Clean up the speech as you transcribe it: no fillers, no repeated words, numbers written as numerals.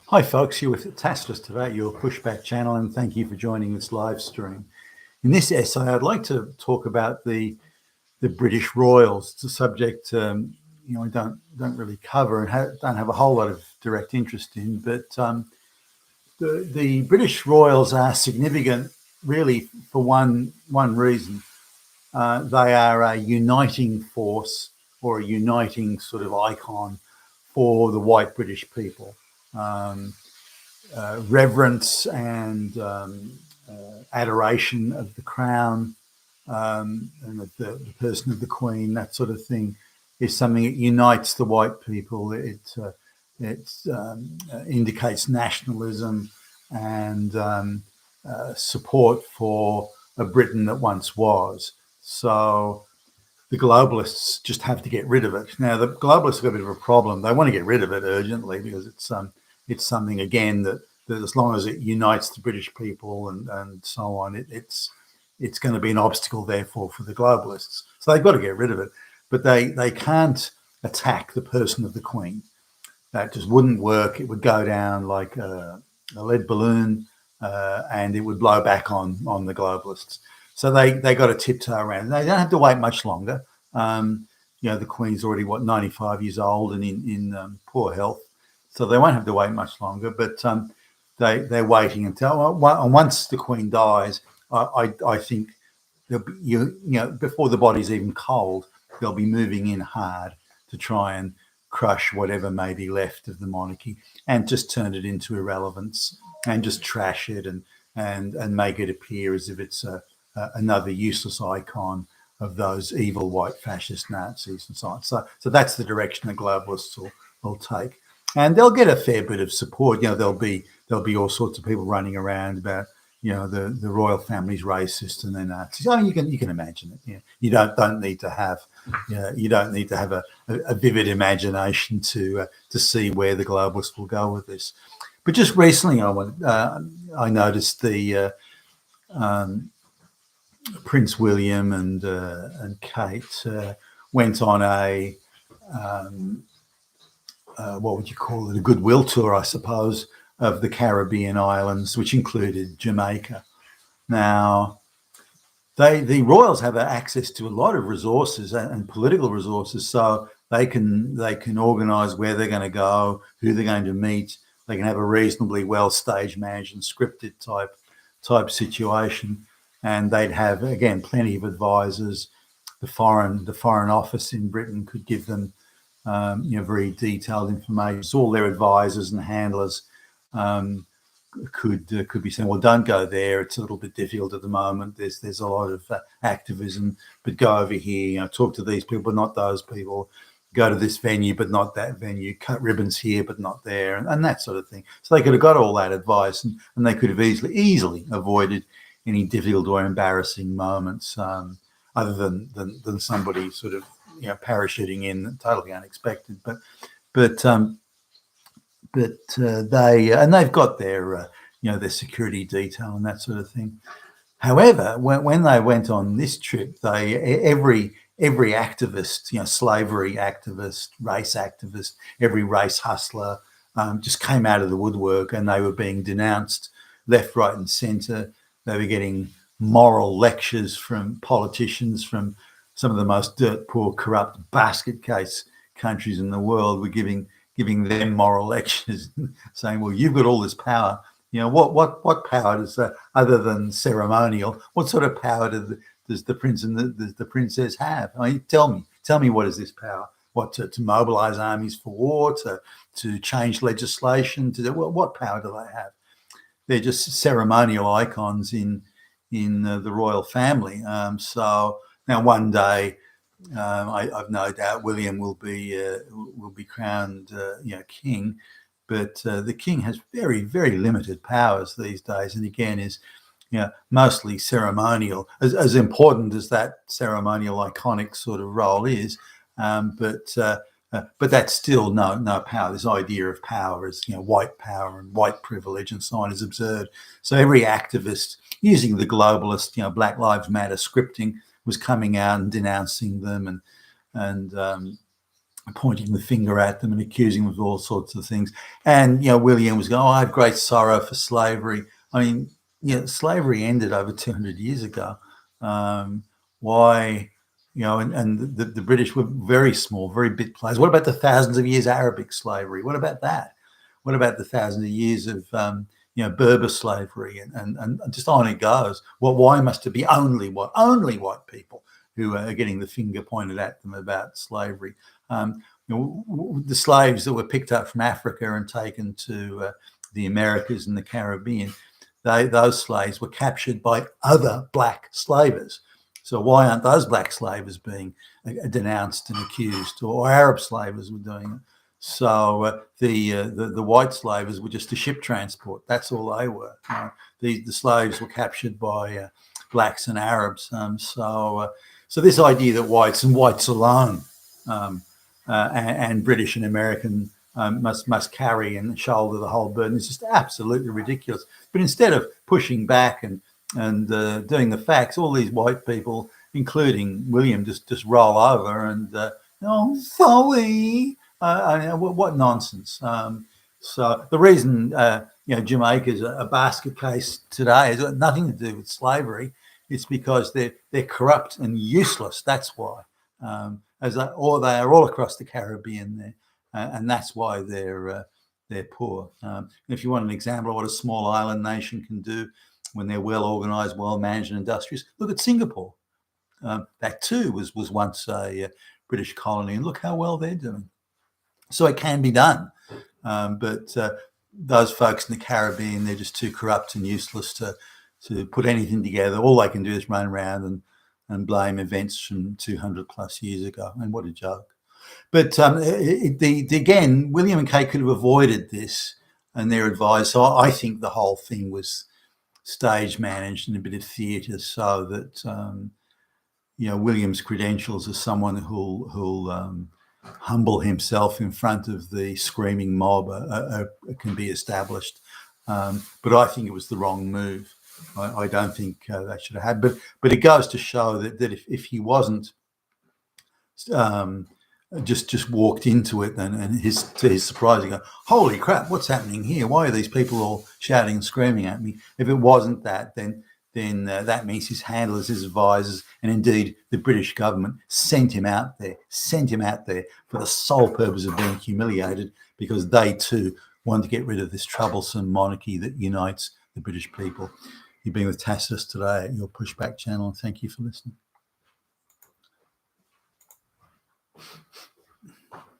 Hi folks, you're with Tacitus today, your pushback channel, and thank you for joining this live stream. In this essay, I'd like to talk about the British royals. It's a subject I don't really cover and don't have a whole lot of direct interest in, but the British royals are significant really for one reason. They are a uniting force or a uniting sort of icon for the white British people. Reverence and adoration of the crown and of the person of the Queen, that sort of thing, is something that unites the white people. It indicates nationalism and support for a Britain that once was. So the globalists just have to get rid of it. Now, the globalists have got a bit of a problem. They want to get rid of it urgently because it's something, again, that as long as it unites the British people and so on, it's going to be an obstacle, therefore, for the globalists. So they've got to get rid of it. But they can't attack the person of the Queen. That just wouldn't work. It would go down like a lead balloon and it would blow back on the globalists. So they got to tiptoe around. They don't have to wait much longer. The Queen's already, 95 years old and in poor health. So they won't have to wait much longer. But they're waiting until once the Queen dies, I think they'll be, before the body's even cold, they'll be moving in hard to try and crush whatever may be left of the monarchy and just turn it into irrelevance and just trash it and make it appear as if it's another useless icon of those evil white fascist Nazis and so on. So that's the direction the globalists will take, and they'll get a fair bit of support. There'll be all sorts of people running around about the royal family's racist and they're Nazis. Oh, you can imagine it. You don't need to have a vivid imagination to see where the globalists will go with this. But just recently, I noticed the Prince William and Kate went on a what would you call it? A goodwill tour, I suppose, of the Caribbean islands, which included Jamaica. Now, the royals have access to a lot of resources and political resources, so they can organise where they're going to go, who they're going to meet. They can have a reasonably well stage managed and scripted type situation, and they'd have, again, plenty of advisors. The foreign office in Britain could give them very detailed information. So all their advisors and handlers could be saying, well, don't go there. It's a little bit difficult at the moment. There's a lot of activism, but go over here. Talk to these people, but not those people. Go to this venue, but not that venue. Cut ribbons here, but not there, and that sort of thing. So they could have got all that advice, and they could have easily avoided any difficult or embarrassing moments, other than somebody sort of parachuting in totally unexpected. But they've got their their security detail and that sort of thing. However, when they went on this trip, every activist, slavery activist, race activist, every race hustler just came out of the woodwork, and they were being denounced left, right, and centre. They were getting moral lectures from politicians from some of the most dirt poor, corrupt, basket case countries in the world. Were giving them moral lectures, saying, "Well, you've got all this power. What power does other than ceremonial? What sort of power does the prince and the princess have? I mean, tell me, what is this power? What, to mobilise armies for war? To change legislation? What power do they have? They're just ceremonial icons in the royal family. So now one day, I've no doubt William will be crowned, king. But the king has very, very limited powers these days, and again is, mostly ceremonial. As important as that ceremonial, iconic sort of role is, but that's still no power. This idea of power is, white power and white privilege and so on is absurd. So every activist using the globalist, Black Lives Matter scripting was coming out and denouncing them and pointing the finger at them and accusing them of all sorts of things. And, William was going, I have great sorrow for slavery. I mean, slavery ended over 200 years ago. Why, and the British were very small, very bit players. What about the thousands of years Arabic slavery? What about that? What about the thousands of years of, Berber slavery and just on it goes? Well, why must it be only white people who are getting the finger pointed at them about slavery? The slaves that were picked up from Africa and taken to the Americas and the Caribbean, those slaves were captured by other black slavers. So why aren't those black slavers being denounced and accused, or Arab slavers were doing it? So the white slavers were just a ship transport. That's all they were. The slaves were captured by blacks and Arabs. So this idea that whites and whites alone and British and American must carry and shoulder the whole burden is just absolutely ridiculous. But instead of pushing back and doing the facts, all these white people, including William, just roll over and sorry. What nonsense. So the reason Jamaica is a basket case today has got nothing to do with slavery. It's because they're corrupt and useless. That's why. They are all across the Caribbean there, and that's why they're poor. If you want an example of what a small island nation can do when they're well organised, well managed, and industrious, look at Singapore. That too was once a British colony, and look how well they're doing. So it can be done, but those folks in the Caribbean, they're just too corrupt and useless to put anything together. All they can do is run around and blame events from 200 plus years ago. And what a joke. But again, William and Kate could have avoided this and their advice. So I think the whole thing was stage managed and a bit of theatre so that, William's credentials as someone who'll humble himself in front of the screaming mob can be established. But I think it was the wrong move. I don't think that should have happened. But it goes to show that if he wasn't just walked into it and to his surprise, he go, holy crap, what's happening here? Why are these people all shouting and screaming at me? If it wasn't that, then that means his handlers, his advisors, and indeed the British government sent him out there for the sole purpose of being humiliated, because they too wanted to get rid of this troublesome monarchy that unites the British people. You've been with Tacitus today at your Pushback channel, and thank you for listening.